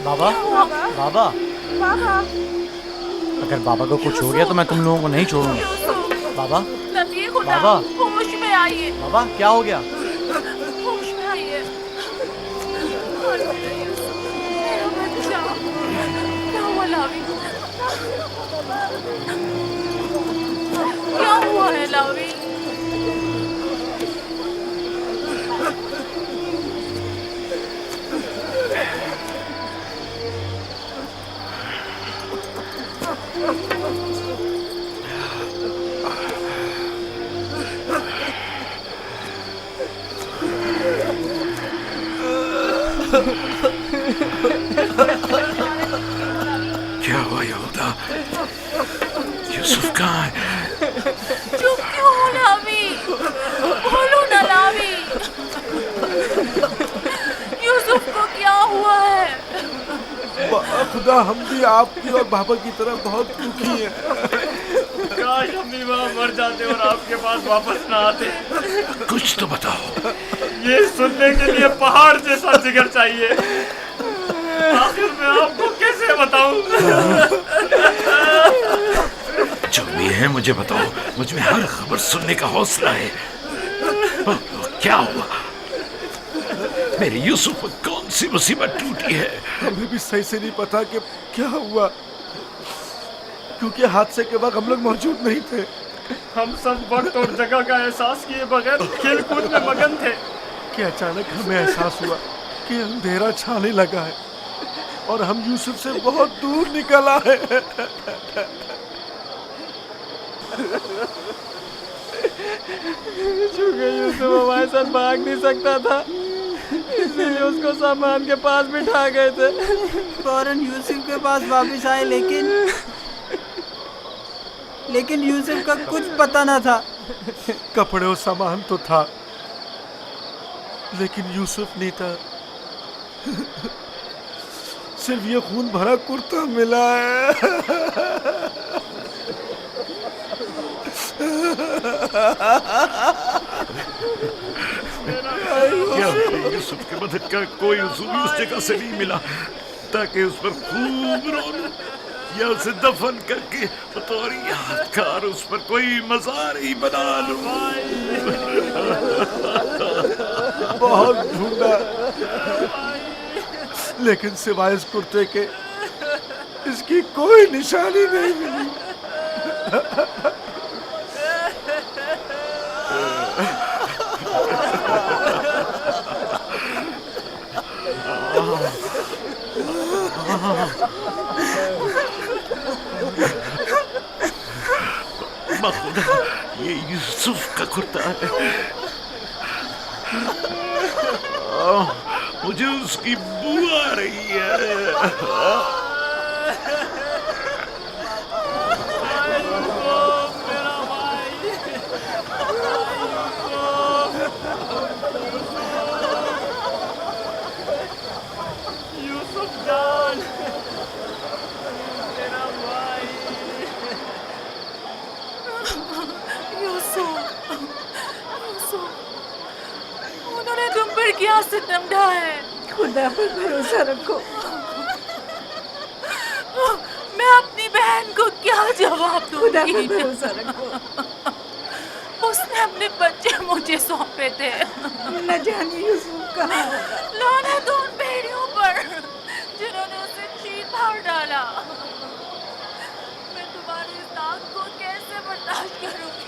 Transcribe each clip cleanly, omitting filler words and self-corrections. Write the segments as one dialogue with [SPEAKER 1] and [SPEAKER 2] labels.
[SPEAKER 1] بابا بابا
[SPEAKER 2] بابا
[SPEAKER 1] اگر بابا کو کچھ ہو گیا تو میں تم لوگوں کو نہیں چھوڑوں گا. بابا
[SPEAKER 2] نبی خدا
[SPEAKER 1] بابا
[SPEAKER 2] ہوش میں آئیے,
[SPEAKER 1] بابا کیا ہو گیا؟
[SPEAKER 2] ہوش میں آئیے. اور میرا یوسف, میرا بچہ, کیا ہوا لاوی, کیا ہوا ہے لاوی؟
[SPEAKER 3] کیا ہوا یہودا؟ یوسف کہاں ہے؟
[SPEAKER 2] چپ کیوں ہو لاوی, بولو نا لاوی, یوسف کو کیا ہوا ہے؟
[SPEAKER 4] خدا ہم بھی آپ کی اور بابا کی طرح بہت دکھی ہیں.
[SPEAKER 5] کاش ہم بھی وہاں مر جاتے اور آپ کے پاس واپس نہ آتے.
[SPEAKER 3] کچھ تو بتاؤ.
[SPEAKER 5] یہ سننے کے لیے پہاڑ جیسا جگر چاہیے. آخر میں آپ کو کیسے بتاؤں؟
[SPEAKER 3] جو بھی ہے مجھے بتاؤ, مجھ میں ہر خبر سننے کا حوصلہ ہے. کیا ہوا؟ میرے یوسف پر کون سی مصیبت ٹوٹی ہے؟
[SPEAKER 4] ہمیں بھی صحیح سے نہیں پتا کہ کیا ہوا, کیونکہ حادثے کے وقت ہم لوگ موجود نہیں تھے.
[SPEAKER 5] ہم سب وقت اور جگہ کا احساس کیے بغیر کھیل کود میں مگن تھے
[SPEAKER 4] کہ اچانک ہمیں احساس ہوا کہ اندھیرا چھانے لگا ہے اور ہم یوسف سے بہت دور نکل آئے.
[SPEAKER 5] چونکہ یوسف ہمارے ساتھ بھاگ نہیں سکتا تھا, اسی لیے اس کو سامان کے پاس بٹھا گئے تھے.
[SPEAKER 6] فوراً یوسف کے پاس واپس آئے, لیکن یوسف کا کچھ پتہ نہ تھا.
[SPEAKER 4] کپڑے اور سامان تو تھا لیکن یوسف نہیں تھا. صرف یہ خون بھرا کرتا ملا ہے.
[SPEAKER 3] کیا یوسف کے بدن کا کوئی عضو بھی اس جگہ سے نہیں ملا تاکہ اس پر خوب رو لوں یا اسے دفن کر کے بطور یادگار اس پر کوئی مزار ہی بنا لوں.
[SPEAKER 4] بہت ڈھونڈا لیکن سوائے اس کرتے کے اس کی کوئی نشانی نہیں ملی.
[SPEAKER 3] بخدا یہ یوسف کا کرتا ہے. مجھے اس کی بو آ رہی ہے.
[SPEAKER 5] یوسف جان,
[SPEAKER 2] انہوں نے تم پر کیا ستم ڈھایا ہے؟
[SPEAKER 7] خدا پر بھروسہ رکھو.
[SPEAKER 2] میں اپنی بہن کو کیا جواب دوں
[SPEAKER 7] خدا پر
[SPEAKER 2] گی؟
[SPEAKER 7] بھروسہ رکھو.
[SPEAKER 2] اس نے اپنے بچے مجھے سونپے تھے.
[SPEAKER 7] نہ جانے یوسف کہاں ہوگا.
[SPEAKER 2] لعنت ان بھیڑیوں پر جنہوں نے اسے چیر پھاڑ ڈالا. میں تمہاری اس داغ کو کیسے برداشت کروں گی؟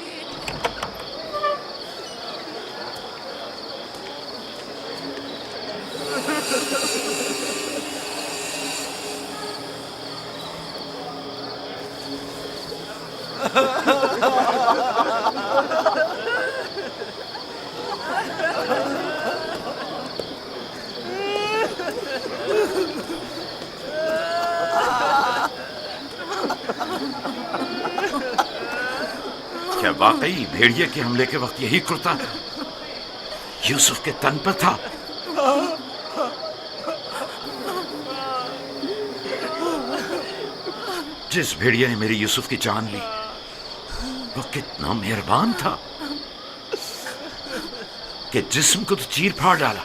[SPEAKER 3] کیا واقعی بھیڑیے کے حملے کے وقت یہی کرتا یوسف کے تن پر تھا؟ جس بھیڑیے نے میری یوسف کی جان لی وہ کتنا مہربان تھا کہ جسم کو تو چیر پھاڑ ڈالا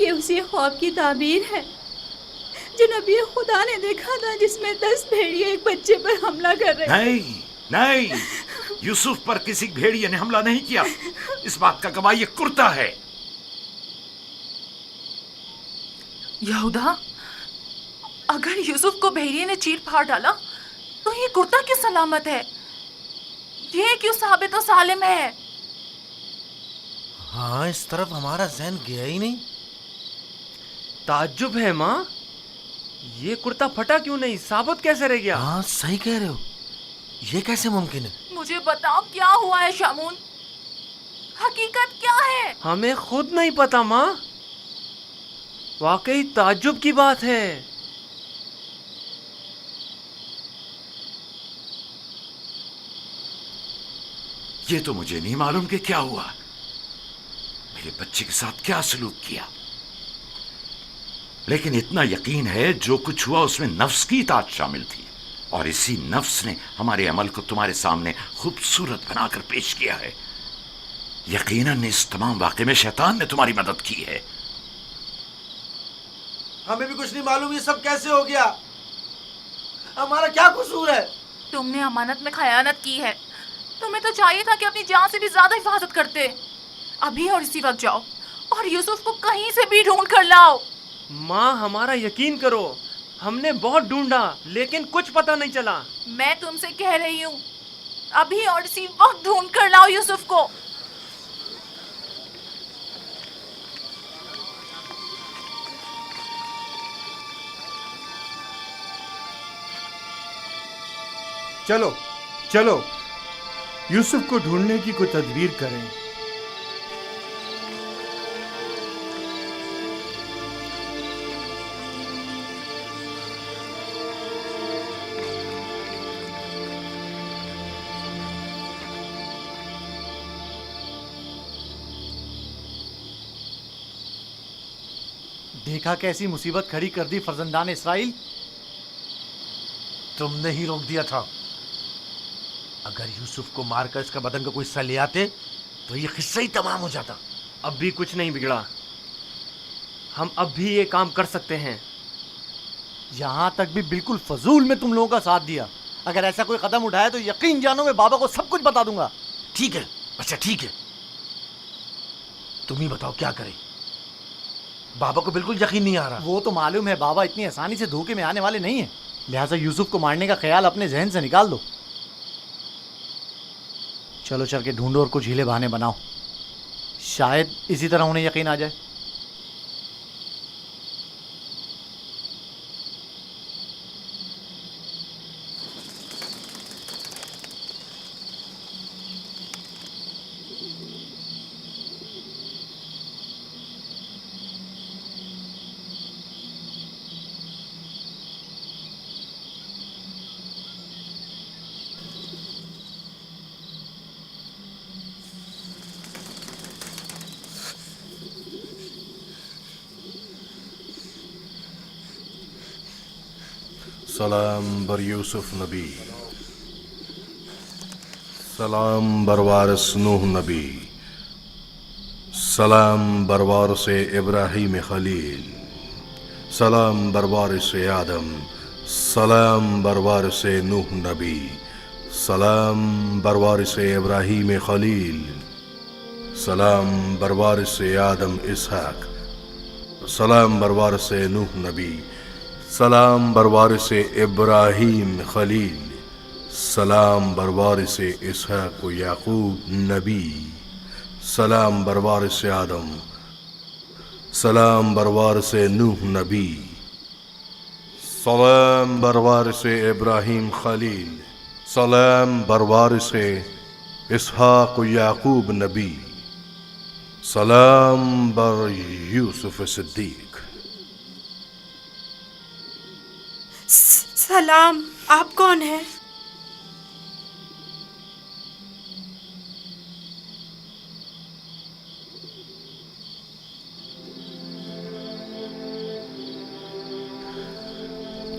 [SPEAKER 8] یہ اسی خواب کی تعبیر ہے جو نبی خدا نے دیکھا تھا، جس میں 10 بھیڑیے ایک بچے پر حملہ کر رہے ہیں۔
[SPEAKER 3] نہیں نہیں، یوسف پر کسی بھیڑیے نے حملہ نہیں کیا، اس بات کا گواہ یہ کرتا ہے۔
[SPEAKER 2] یہودا، اگر یوسف کو بھیڑیے نے چیر پھاڑ ڈالا تو یہ کرتا کیوں سلامت ہے؟ یہ کیوں ثابت و سالم ہے؟
[SPEAKER 4] ہاں، اس طرف ہمارا ذہن گیا ہی نہیں۔
[SPEAKER 5] تعجب ہے ماں، یہ کرتا پھٹا کیوں نہیں، ثابت کیسے رہ گیا؟
[SPEAKER 4] ہاں صحیح کہہ رہے ہو، یہ کیسے ممکن ہے؟
[SPEAKER 2] مجھے بتاؤ کیا ہوا ہے شامون، حقیقت کیا ہے؟
[SPEAKER 5] ہمیں خود نہیں پتا ماں، واقعی تعجب کی بات ہے۔
[SPEAKER 3] یہ تو مجھے نہیں معلوم کہ کیا ہوا، میرے بچے کے ساتھ کیا سلوک کیا، لیکن اتنا یقین ہے جو کچھ ہوا اس میں نفس کی اطاعت شامل تھی، اور اسی نفس نے ہمارے عمل کو تمہارے سامنے خوبصورت بنا کر پیش کیا ہے۔ یقیناً اس تمام واقعے میں شیطان نے تمہاری مدد کی ہے۔
[SPEAKER 4] ہمیں بھی کچھ نہیں معلوم یہ سب کیسے ہو گیا، ہمارا کیا قصور ہے؟
[SPEAKER 2] تم نے امانت میں خیانت کی ہے، تمہیں تو چاہیے تھا کہ اپنی جان سے بھی زیادہ حفاظت کرتے۔ ابھی اور اسی وقت جاؤ اور یوسف کو کہیں سے بھی ڈھونڈ کر لاؤ۔
[SPEAKER 5] ماں ہمارا یقین کرو، ہم نے بہت ڈھونڈا لیکن کچھ پتہ نہیں چلا۔
[SPEAKER 2] میں تم سے کہہ رہی ہوں، ابھی اور اسی وقت ڈھونڈ کر لاؤ یوسف کو۔
[SPEAKER 4] چلو چلو یوسف کو ڈھونڈنے کی کوئی تدبیر کریں۔
[SPEAKER 1] دیکھا کیسی مصیبت کھڑی کر دی فرزندان اسرائیل۔
[SPEAKER 4] تم نے ہی روک دیا تھا، اگر یوسف کو مار کر اس کا بدن کا کوئی حصہ لے آتے تو یہ قصہ ہی تمام ہو جاتا۔
[SPEAKER 5] اب بھی کچھ نہیں بگڑا، ہم اب بھی یہ کام کر سکتے ہیں۔
[SPEAKER 1] یہاں تک بھی بالکل فضول میں تم لوگوں کا ساتھ دیا، اگر ایسا کوئی قدم اٹھایا تو یقین جانو میں بابا کو سب کچھ بتا دوں گا۔
[SPEAKER 4] ٹھیک ہے، اچھا ٹھیک ہے، تم ہی بتاؤ کیا کریں، بابا کو بالکل یقین نہیں آ رہا۔
[SPEAKER 1] وہ تو معلوم ہے بابا اتنی آسانی سے دھوکے میں آنے والے نہیں ہیں، لہٰذا یوسف کو مارنے کا خیال اپنے ذہن سے نکال دو۔ چلو چل کے ڈھونڈو اور کچھ ہیلے بہانے بناؤ، شاید اسی طرح انہیں یقین آ جائے۔
[SPEAKER 9] سلام بر یوسف نبی، سلام بر وارث نوح نبی، سلام بر وارث ابراہیم خلیل، سلام بر وارث آدم، سلام بر وارث نوح نبی، سلام بر وارث ابراہیم خلیل، سلام بر وارث آدم اسحاق، سلام بر وارث نوح نبی، سلام بر وارث ابراہیم خلیل، سلام بر وارث اسحاق و یعقوب نبی، سلام بر وارث آدم، سلام بر وارث نوح نبی، سلام بر وارث ابراہیم خلیل، سلام بر وارث اسحاق و یعقوب نبی، سلام بر یوسف صدیق۔
[SPEAKER 8] سلام، آپ کون ہیں؟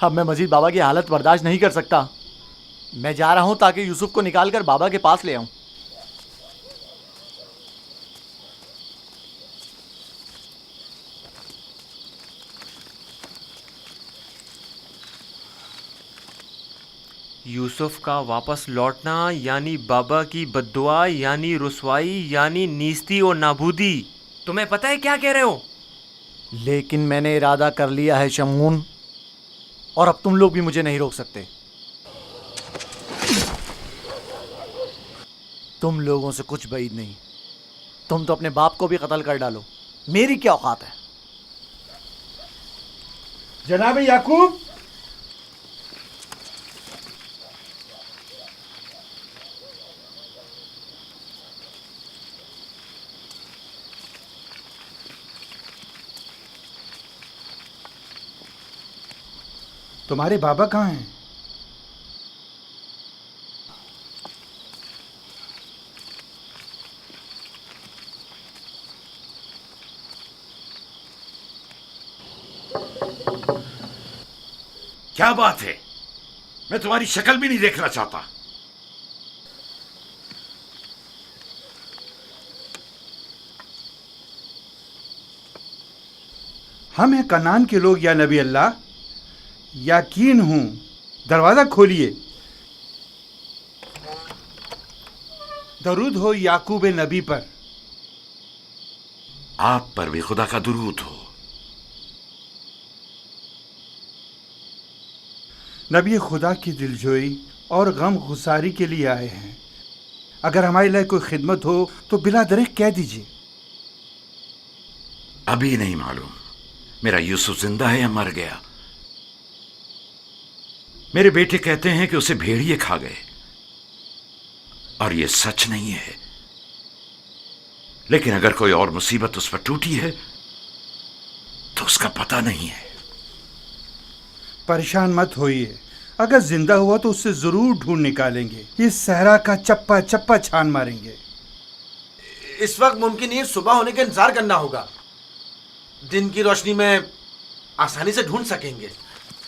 [SPEAKER 1] اب میں مزید بابا کی حالت برداشت نہیں کر سکتا. میں جا رہا ہوں تاکہ یوسف کو نکال کر بابا کے پاس لے آؤں.
[SPEAKER 5] یوسف کا واپس لوٹنا یعنی بابا کی بددعا یعنی رسوائی یعنی نیستی اور نابودی. تمہیں پتہ ہے کیا کہہ رہے ہو؟
[SPEAKER 1] لیکن میں نے ارادہ کر لیا ہے شمعون، اور اب تم لوگ بھی مجھے نہیں روک سکتے. تم لوگوں سے کچھ بعید نہیں. تم تو اپنے باپ کو بھی قتل کر ڈالو، میری کیا اوقات ہے؟
[SPEAKER 4] جناب یعقوب، تمہارے بابا کہاں ہیں؟
[SPEAKER 3] کیا بات ہے؟ میں تمہاری شکل بھی نہیں دیکھنا چاہتا.
[SPEAKER 4] ہم ہیں کنعان کے لوگ یا نبی اللہ. یقین ہوں، دروازہ کھولیے. درود ہو یعقوب نبی پر.
[SPEAKER 3] آپ پر بھی خدا کا درود ہو.
[SPEAKER 4] نبی خدا کی دلجوئی اور غم گساری کے لیے آئے ہیں. اگر ہمارے لیے کوئی خدمت ہو تو بلا درخت کہہ دیجیے.
[SPEAKER 3] ابھی نہیں معلوم میرا یوسف زندہ ہے یا مر گیا. میرے بیٹے کہتے ہیں کہ اسے بھیڑیے کھا گئے، اور یہ سچ نہیں ہے. لیکن اگر کوئی اور مصیبت اس پر ٹوٹی ہے تو اس کا پتہ نہیں ہے.
[SPEAKER 4] پریشان مت ہوئیے، اگر زندہ ہوا تو اس سے ضرور ڈھونڈ نکالیں گے. اس صحرا کا چپا چپا چھان ماریں گے.
[SPEAKER 1] اس وقت ممکن نہیں صبح ہونے کا انتظار کرنا ہوگا. دن کی روشنی میں آسانی سے ڈھونڈ سکیں گے.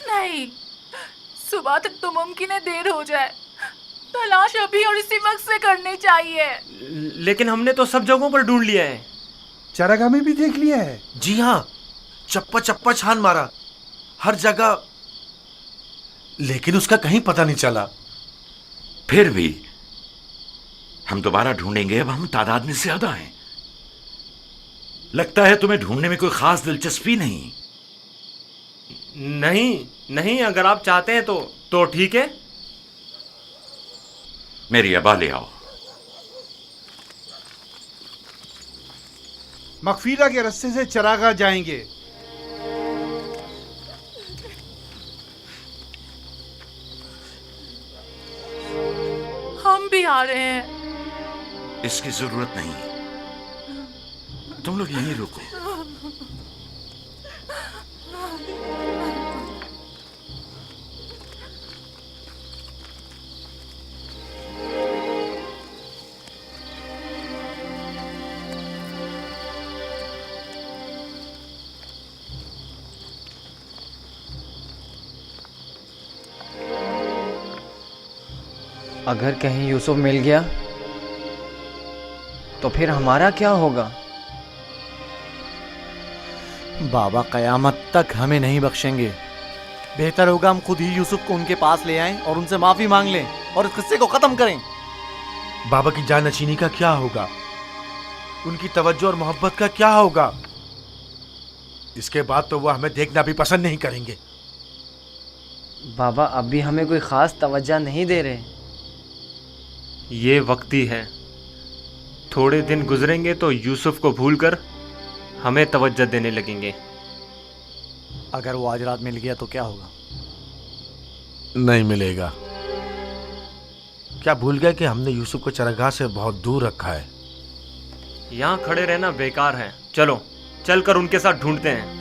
[SPEAKER 2] نہیں، صبح تک تو ممکن ہے دیر ہو جائے. تلاش ابھی اور اسی وقت سے کرنی چاہیے.
[SPEAKER 5] لیکن ہم نے تو سب جگہوں پر ڈھونڈ لیا ہے.
[SPEAKER 4] چراگاہ میں بھی دیکھ لیا ہے.
[SPEAKER 1] جی ہاں، چپا چپا چھان مارا ہر جگہ، لیکن اس کا کہیں پتہ نہیں چلا.
[SPEAKER 3] پھر بھی ہم دوبارہ ڈھونڈیں گے. اب ہم تعداد میں زیادہ ہیں. لگتا ہے تمہیں ڈھونڈنے میں کوئی خاص دلچسپی نہیں.
[SPEAKER 5] نہیں، اگر آپ چاہتے ہیں تو ٹھیک ہے.
[SPEAKER 3] میری ابا لے آؤ.
[SPEAKER 4] مغفیرہ کے رستے سے چراگاہ جائیں گے.
[SPEAKER 2] ہم بھی آ رہے ہیں.
[SPEAKER 3] اس کی ضرورت نہیں. تم لوگ یہیں رکو.
[SPEAKER 10] اگر کہیں یوسف مل گیا تو پھر ہمارا کیا ہوگا؟
[SPEAKER 1] بابا قیامت تک ہمیں نہیں بخشیں گے. بہتر ہوگا ہم خود ہی یوسف کو ان کے پاس لے آئیں اور ان سے معافی مانگ لیں اور اس قصے کو ختم کریں.
[SPEAKER 4] بابا کی جانشینی کا کیا ہوگا؟ ان کی توجہ اور محبت کا کیا ہوگا؟ اس کے بعد تو وہ ہمیں دیکھنا بھی پسند نہیں کریں گے.
[SPEAKER 10] بابا اب بھی ہمیں کوئی خاص توجہ نہیں دے رہے.
[SPEAKER 5] یہ وقتی ہے. تھوڑے دن گزریں گے تو یوسف کو بھول کر ہمیں توجہ دینے لگیں گے.
[SPEAKER 1] اگر وہ آج رات مل گیا تو کیا ہوگا؟
[SPEAKER 4] نہیں ملے گا. کیا بھول گئے کہ ہم نے یوسف کو چراگاہ سے بہت دور رکھا ہے؟
[SPEAKER 5] یہاں کھڑے رہنا بیکار ہے. چلو چل کر ان کے ساتھ ڈھونڈتے ہیں.